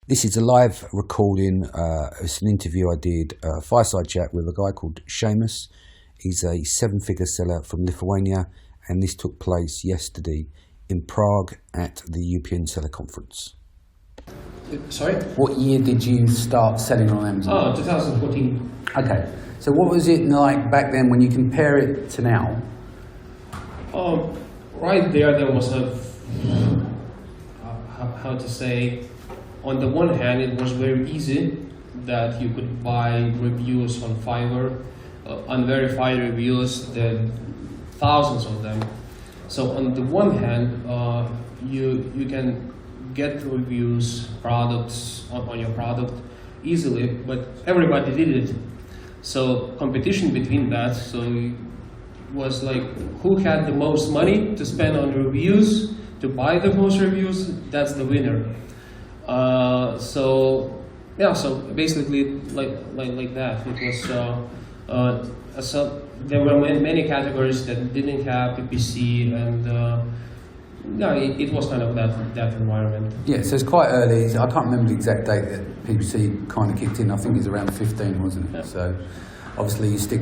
This is a live recording. It's an interview I did, a fireside chat with a guy called Simas. He's a 7-figure seller from Lithuania, and this took place yesterday in Prague at the European Seller Conference. Sorry? What year did you start selling on Amazon? 2014. Okay, so what was it like back then when you compare it to now? Right there was how to say, on the one hand, it was very easy that you could buy reviews on Fiverr, unverified reviews, there are thousands of them. So on the one hand, you can get reviews, products on your product easily, but everybody did it. So competition between that, so it was like who had the most money to spend on reviews, to buy the most reviews, that's the winner. So basically like that. It was so there were many categories that didn't have PPC, and it was kind of that environment. Yeah, so it's quite early. I can't remember the exact date that PPC kind of kicked in. I think it was around 15, wasn't it? Yeah. So obviously you stick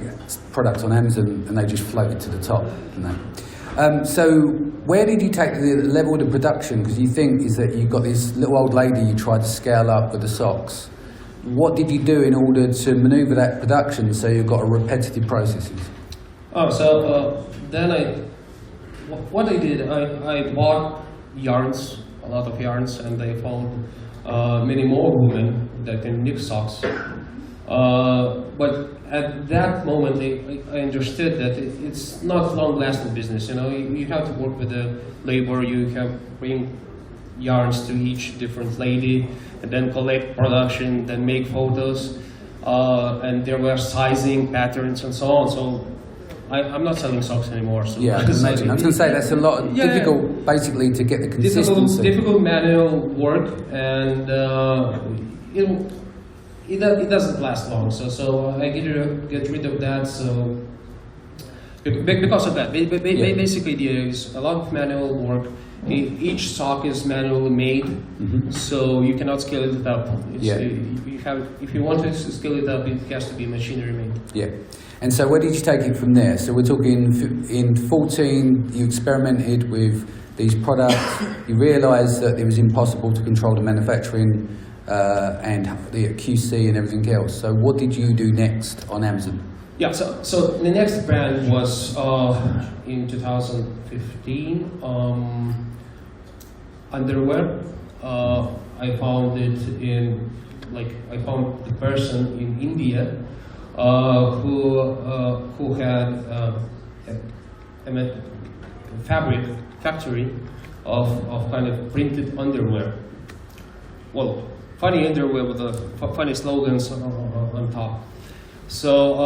products on Amazon and they just floated to the top, didn't they? So where did you take the level of the production? Because you think is that you've got this little old lady you tried to scale up with the socks. What did you do in order to maneuver that production so you've got a repetitive processes? Then what I did, I bought yarns, a lot of yarns, and I found many more women that can knit socks. But at that moment, I understood that it's not long-lasting business. You know, you have to work with the labor. You can bring yarns to each different lady, and then collect production, then make photos, and there were sizing patterns and so on. So I'm not selling socks anymore. So yeah, I can imagine. I was going to say that's a lot difficult, basically, to get the consistency. Difficult manual work, and it doesn't last long, so I get rid of that. So because of that, basically there is a lot of manual work. Each sock is manually made, so you cannot scale it up. If you want to scale it up, it has to be machinery made. Yeah. And so where did you take it from there? So we're talking in 14, you experimented with these products. You realised that it was impossible to control the manufacturing and the QC and everything else. So what did you do next on Amazon? Yeah, so the next brand was in 2015, underwear. I found it I found the person in India who had a fabric factory of kind of printed underwear. Well, funny underwear with the funny slogans on top. So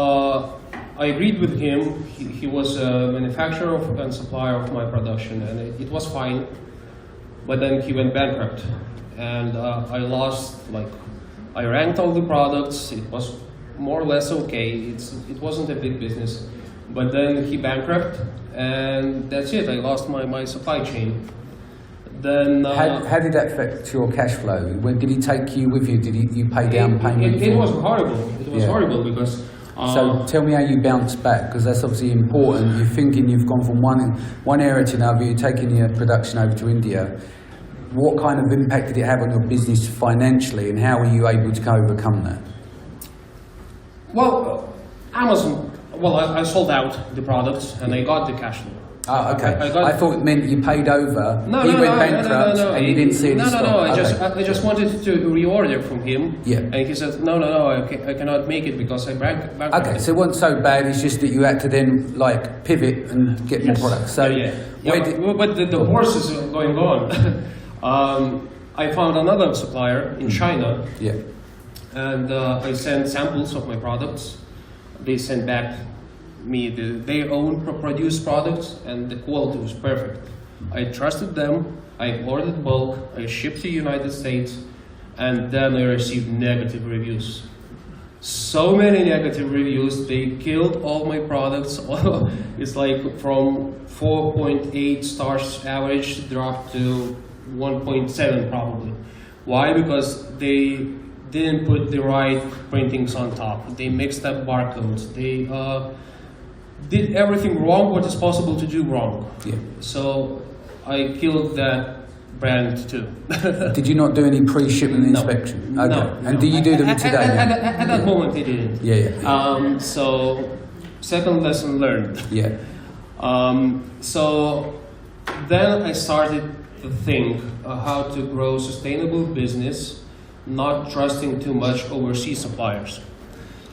I agreed with him. He was a manufacturer and supplier of my production, and it was fine. But then he went bankrupt, and I lost, I ranked all the products. It was more or less okay. It wasn't a big business. But then he bankrupt, and that's it. I lost my supply chain. Then how did that affect your cash flow? When did he take you with you? Did you pay down payment? It was horrible. It was horrible because. So tell me how you bounced back, because that's obviously important. You're thinking you've gone from one area to another. You're taking your production over to India. What kind of impact did it have on your business financially, and how were you able to overcome that? Well, Amazon. Well, I sold out the products and I got the cash flow. Oh, okay. I thought it meant you paid over. He went bankrupt, and you didn't see any stock. I just wanted to reorder from him. Yeah. And he said, no, I cannot make it because I bankrupt. Okay, so it wasn't so bad. It's just that you had to then pivot and get more products. So but the horse is going on. I found another supplier in China. Yeah. And I sent samples of my products. They sent back me their own produced products, and the quality was perfect. I trusted them. I ordered bulk. I shipped to the United States, and then I received negative reviews. So many negative reviews. They killed all my products. It's like from 4.8 stars average dropped to 1.7 probably. Why? Because they didn't put the right printings on top. They mixed up barcodes. They did everything wrong what is possible to do wrong. Yeah. So I killed that brand too. Did you not do any pre-shipment No. inspection? Okay. No, And no. do you do them today? At that moment, they didn't. Yeah. So, second lesson learned. Yeah. So then I started to think how to grow sustainable business, not trusting too much overseas suppliers.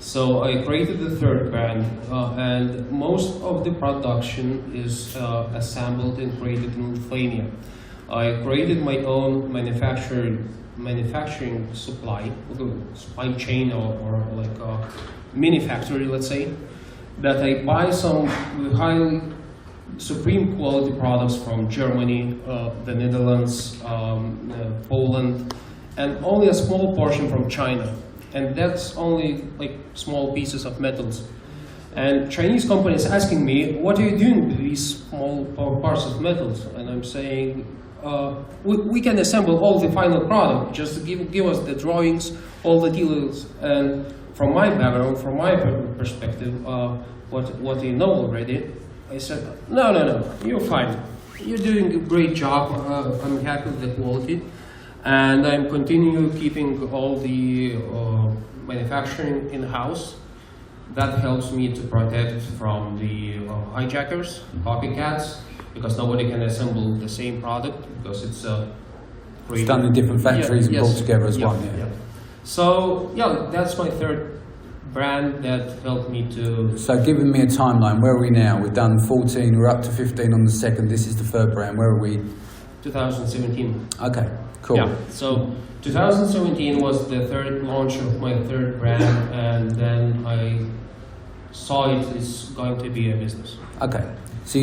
So I created the third brand, and most of the production is assembled and created in Lithuania. I created my own manufacturing supply chain or like a mini factory, let's say, that I buy some highly supreme quality products from Germany, the Netherlands, Poland, and only a small portion from China. And that's only like small pieces of metals. And Chinese companies asking me, what are you doing with these small parts of metals? And I'm saying, we can assemble all the final product, just give us the drawings, all the details. And from my background, from my perspective, what you know already, I said, no, you're fine. You're doing a great job. I'm happy with the quality. And I'm continue keeping all the manufacturing in-house. That helps me to protect from the hijackers, copycats, because nobody can assemble the same product because it's It's done in different factories and brought together as one. Yeah. So yeah, that's my third brand that helped me to. So giving me a timeline, where are we now? We've done 14, we're up to 15 on the second. This is the third brand. Where are we? 2017. Okay, cool. Yeah, so 2017 was the third launch of my third brand, and then I saw it is going to be a business. Okay, so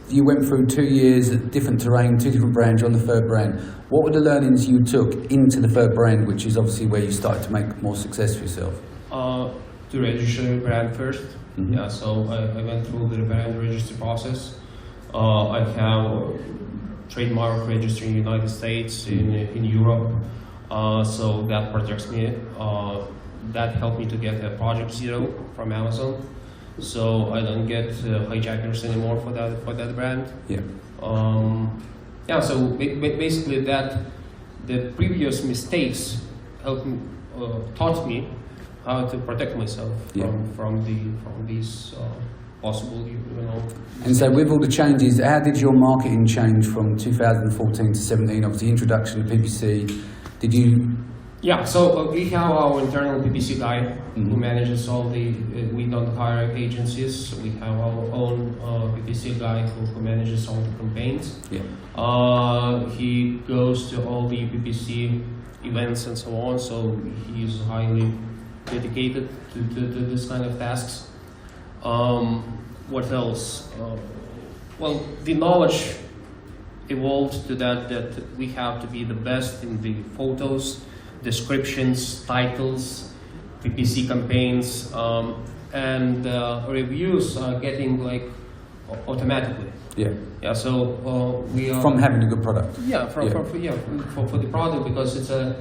you went through 2 years at different terrain, 2 different brands, you're on the third brand. What were the learnings you took into the third brand, which is obviously where you started to make more success for yourself? To register a brand first. Mm-hmm. Yeah, so I went through the brand registry process. I have trademark registered in the United States, in Europe, so that protects me. That helped me to get a Project Zero from Amazon, so I don't get hijackers anymore for that brand. Yeah. So basically the previous mistakes helped me, taught me how to protect myself from these possible, And so with all the changes, how did your marketing change from 2014 to 17? Obviously, introduction to PPC. Did you? Yeah, so we have our internal PPC guy who manages all the. We don't hire agencies. So we have our own PPC guy who manages all the campaigns. Yeah. He goes to all the PPC events and so on. So he's highly dedicated to this kind of tasks. What else? Well, the knowledge evolved to that we have to be the best in the photos, descriptions, titles, PPC campaigns, and reviews are getting like automatically. Yeah. Yeah. So we are from having a good product. Yeah. For the product, because it's a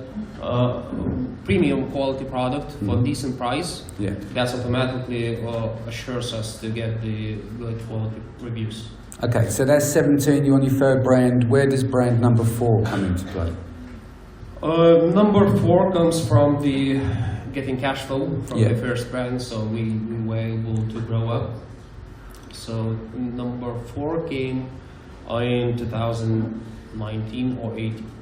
premium quality product for a decent price. Yeah. That automatically assures us to get the good quality reviews. Okay, so that's 17. You're on your third brand. Where does brand number 4 come into play? Number 4 comes from the getting cash flow from the first brand, so we were able to grow up. So number 4 came in 2019 or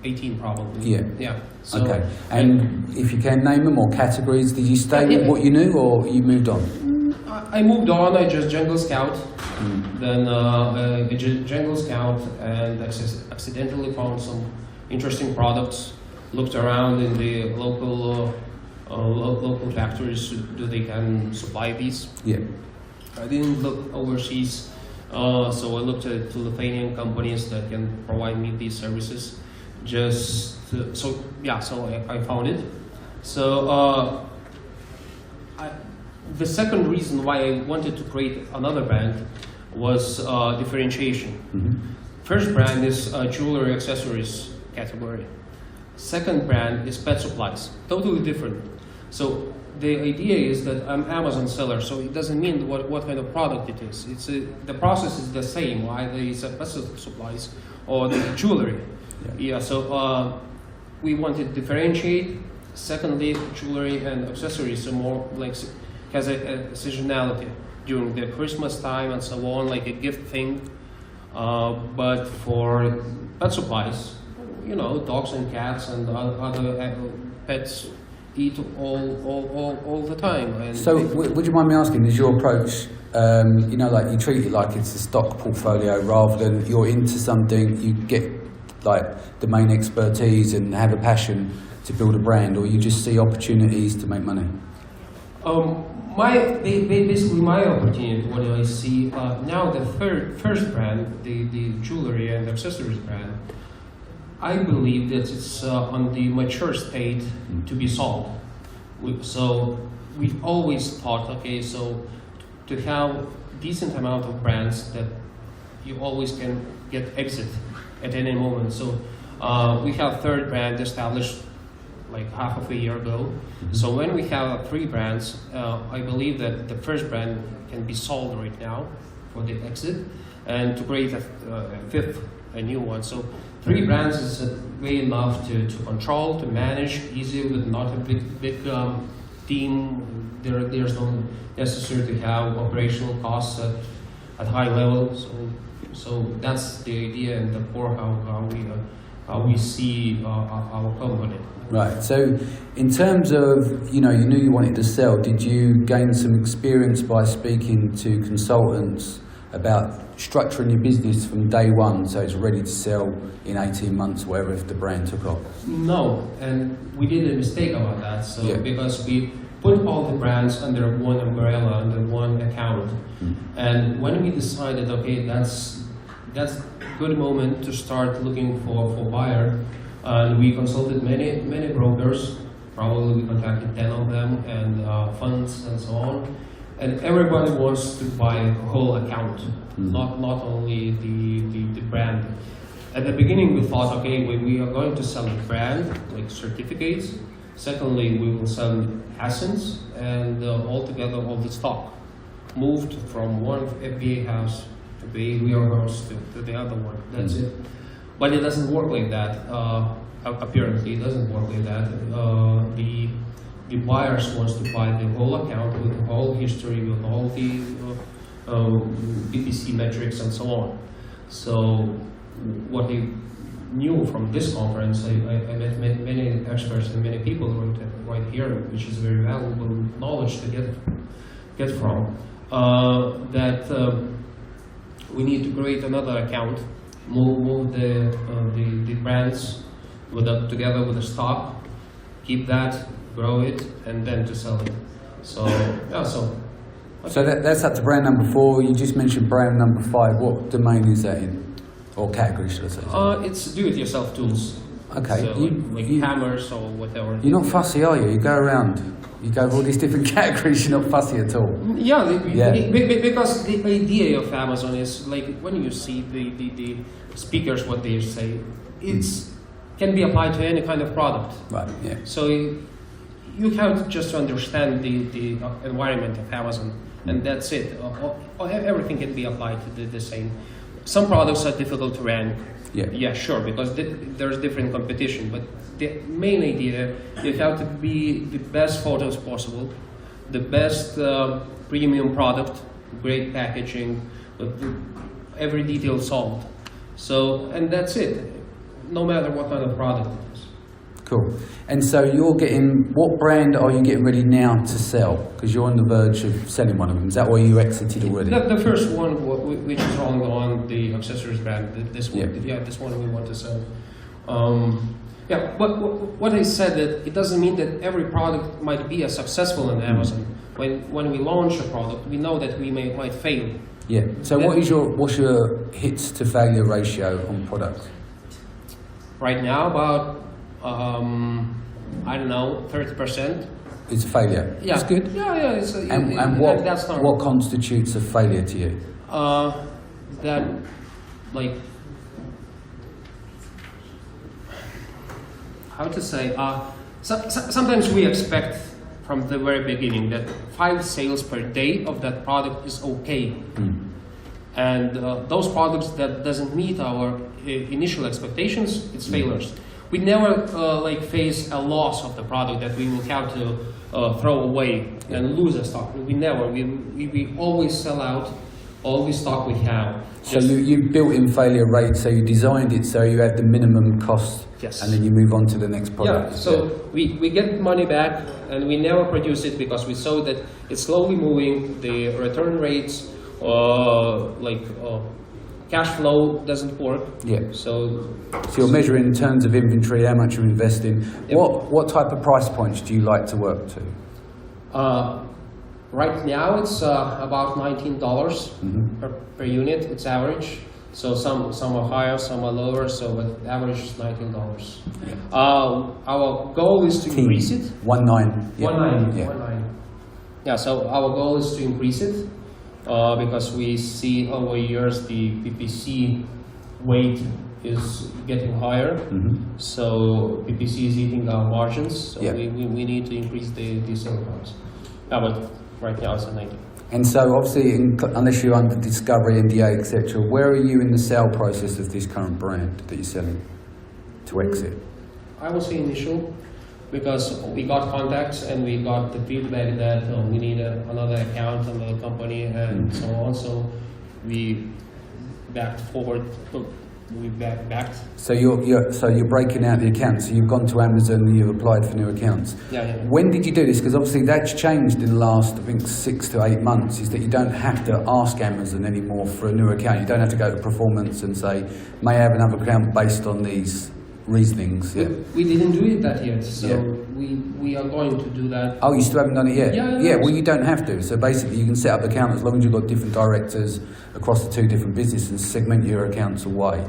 18 probably. Yeah. Yeah. So, okay. And if you can name them or categories, did you stay with what you knew or you moved on? I moved on. I just Jungle Scout. Then I Jungle Scout and accidentally found some interesting products. Looked around in the local factories they can supply these. Yeah. I didn't look overseas, so I looked at Lithuanian companies that can provide me these services. So I found it. So the second reason why I wanted to create another brand was differentiation. First brand is jewelry accessories category. Second brand is pet supplies, totally different. So the idea is that I'm Amazon seller, so it doesn't mean what kind of product it is. The process is the same, either it's a pet supplies or the jewelry. Yeah, so we want to differentiate. Secondly, jewelry and accessories are more like has a seasonality during the Christmas time and so on, like a gift thing. But for pet supplies, dogs and cats and other pets eat all the time. And so, would you mind me asking, is your approach, like you treat it like it's a stock portfolio rather than you're into something, you get like domain expertise and have a passion to build a brand, or you just see opportunities to make money? Basically my opportunity, what I see now, the first brand, the jewelry and accessories brand, I believe that it's on the mature state to be sold. So we've always thought, okay, so to have decent amount of brands that you always can get exit at any moment. So we have third brand established like half of a year ago. Mm-hmm. So when we have 3 brands, I believe that the first brand can be sold right now for the exit, and to create a fifth, a new one. So 3 brands is way enough to control, to manage, easy with not a big team. There's no necessary to have operational costs at high level. So that's the idea and the core how we see our company. Right. So, in terms of you knew you wanted to sell, did you gain some experience by speaking to consultants about structuring your business from day one so it's ready to sell in 18 months, whatever, if the brand took off? No, and we did a mistake about that. So because we put all the brands under one umbrella, under one account, and when we decided, okay, that's a good moment to start looking for buyer. And we consulted many brokers, probably we contacted 10 of them, and funds and so on. And everybody wants to buy a whole account, not only the brand. At the beginning we thought, okay, we are going to sell the brand, like certificates. Secondly, we will sell assets, and altogether all the stock moved from one FBA house, FBA warehouse to the other one. That's it. But it doesn't work like that. Apparently, it doesn't work like that. The buyers wants to buy the whole account with the whole history, with all the PPC metrics and so on. So, what I knew from this conference, I met many experts and many people right here, which is very valuable knowledge to get from. That we need to create another account. Move the brands together with the stock, keep that, grow it, and then to sell it. So yeah, So that's up to brand number 4. You just mentioned brand number 5. What domain is that in, or category should I say? It's do-it-yourself tools. Okay. So like hammers or whatever. You're not fussy, are you? You go around. You go with all these different categories, you're not fussy at all. Yeah, because the idea of Amazon is like when you see the speakers, what they say, it's can be applied to any kind of product. Right, yeah. So you have to just understand the environment of Amazon, and that's it. Everything can be applied to the same. Some products are difficult to rank. Yeah, sure, because there's different competition, but the main idea, you have to be the best photos possible, the best premium product, great packaging, with every detail solved. So, and that's it, no matter what kind of product it is. Cool. And so what brand are you getting ready now to sell? Because you're on the verge of selling one of them. Is that why you exited already? The first one, which is rolling on, the accessories brand, this one, this one we want to sell. But what I said, that it doesn't mean that every product might be as successful on Amazon. When we launch a product, we know that we might fail. Yeah. So what's your hits to failure ratio on products? Right now, about 30%. It's a failure. Yeah. It's good. Yeah. And what constitutes a failure to you? That, like, how to say, sometimes we expect from the very beginning that 5 sales per day of that product is okay. And those products that doesn't meet our initial expectations, it's failures. We never face a loss of the product that we will have to throw away and lose a stock. We never. We always sell out all the stock we have. So you built in failure rates, so you designed it so you had the minimum cost, yes, and then you move on to the next product. Yeah, so we get money back, and we never produce it because we saw that it's slowly moving, the return rates, cash flow doesn't work. Yeah. So you're measuring in terms of inventory, how much you're investing. Yep. What type of price points do you like to work to? Right now it's about $19 per unit. It's average. So some are higher, some are lower. So but average is $19. Yeah. Our goal is to increase it. 19. Yeah. 19. Yeah. 19. Yeah. So our goal is to increase it because we see over years the PPC weight is getting higher. So PPC is eating our margins. So yeah. we need to increase the sale price. Yeah, but right now it's at 90. And so obviously, unless you're under discovery, NDA, etc., where are you in the sale process of this current brand that you're selling to exit? I would say initial, because we got contacts and we got the feedback that we need another account, another company, and so on. So we backed forward. We backed. So you're breaking out the accounts. So you've gone to Amazon and you've applied for new accounts. Yeah. When did you do this? Because obviously that's changed in the last, I think, 6 to 8 months. Is that you don't have to ask Amazon anymore for a new account. You don't have to go to performance and say, may I have another account based on these reasonings. Yeah. We didn't do it that yet. So yeah. we are going to do that. Oh, you still haven't done it yet? Yeah. Well, you don't have to. So basically, you can set up accounts as long as you've got different directors across the 2 different businesses and segment your accounts away.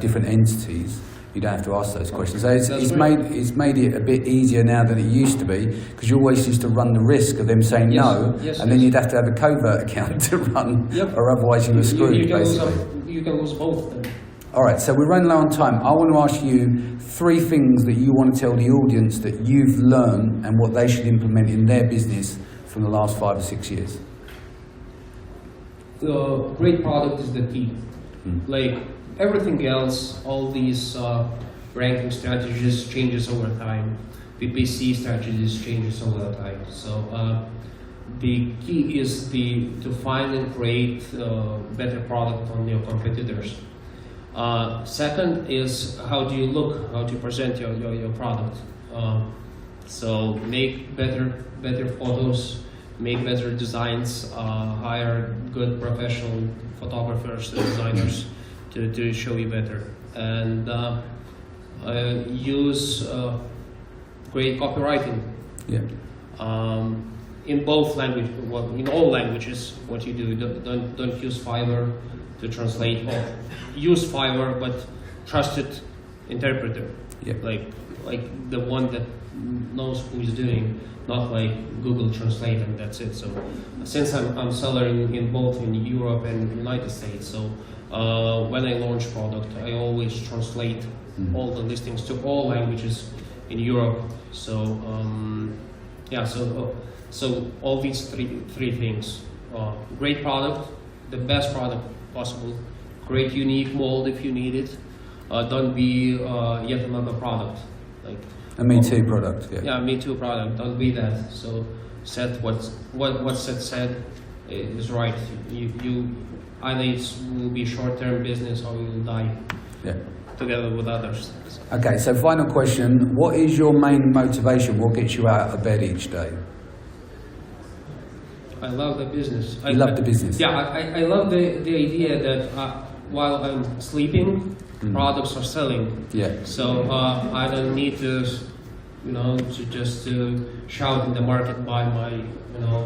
Different entities. You don't have to ask those questions. So it's made it a bit easier now than it used to be, because you always used to run the risk of them saying no, and then you'd have to have a covert account to run, or otherwise you were screwed, basically. You can lose both then. All right, so we're running low on time. I want to ask you 3 things that you want to tell the audience that you've learned and what they should implement in their business from the last 5 or 6 years. Great product is the key. Everything else, all these ranking strategies changes over time. PPC strategies changes over time. So the key is to find and create better product on your competitors. Second is how do you look, how to present your product. So make better photos, make better designs, hire good professional photographers and designers to show you better, and use great copywriting. Yeah. In both languages, in all languages, what you do, don't use Fiverr to translate. Or use Fiverr, but trusted interpreter. Yeah. Like the one that knows who is doing, not like Google Translate and that's it. So since I'm selling in both in Europe and United States, so when I launch product, I always translate all the listings to all languages in Europe. So so all these three things: great product, the best product possible, great unique mold if you need it. Don't be yet another product a Me Too product. Yeah, Me Too product. Don't be that. So set what Seth said is right. You either it will be short-term business or you will die together with others. Okay, so final question. What is your main motivation? What gets you out of bed each day? I love the business. You love the business? Yeah, I love the idea that while I'm sleeping, products are selling. Yeah. So I don't need to, to just shout in the market, buy my,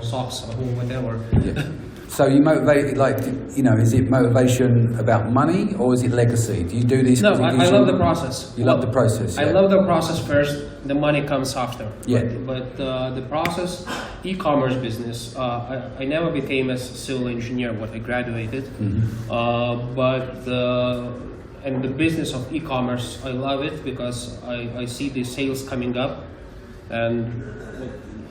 socks or whatever. Yeah. So you motivate, is it motivation about money or is it legacy? Do you do this? No, I love the process. You love the process. I love the process first. The money comes after. Yeah. But the process, e-commerce business. I never became a civil engineer when I graduated. and the business of e-commerce, I love it because I see the sales coming up, and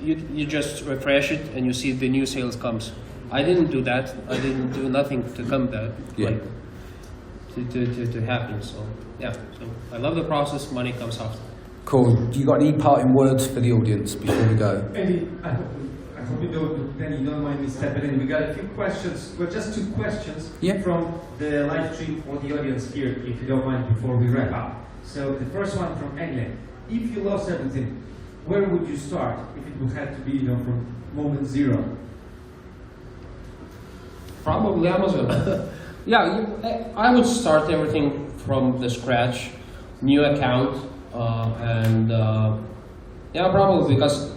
you just refresh it and you see the new sales comes. I didn't do that. I didn't do nothing to come that, like, to happen. So yeah, so I love the process. Money comes after. Cool. Do you got any parting words for the audience before we go? Maybe, I hope you don't mind me stepping in. We got a few questions, well, just 2 questions from the live stream or the audience here, if you don't mind, before we wrap up. So the first one from England. If you lost everything, where would you start if it would have to be, from moment 0? Probably Amazon. Yeah, I would start everything from the scratch, new account, and yeah, probably because,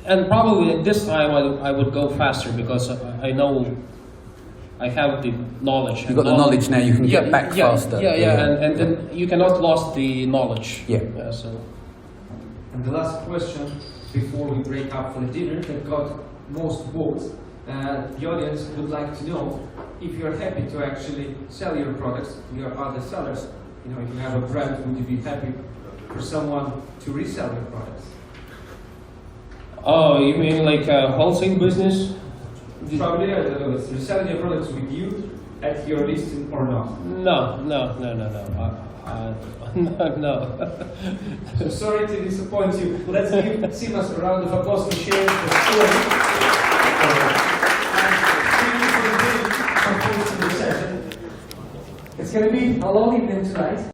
and probably at this time I would go faster because I know I have the knowledge. You've got the knowledge now, you can get back faster. And then you cannot lose the knowledge. Yeah. So. And the last question before we break up for the dinner that got most votes. The audience would like to know if you're happy to actually sell your products to your other sellers. If you have a brand, would you be happy for someone to resell your products? Oh, you mean like a wholesale business? Probably, you're selling your products with you at your listing or not? No. No. So sorry to disappoint you. Let's give Simas a round of applause for sharing the story. It's going to be a long evening tonight.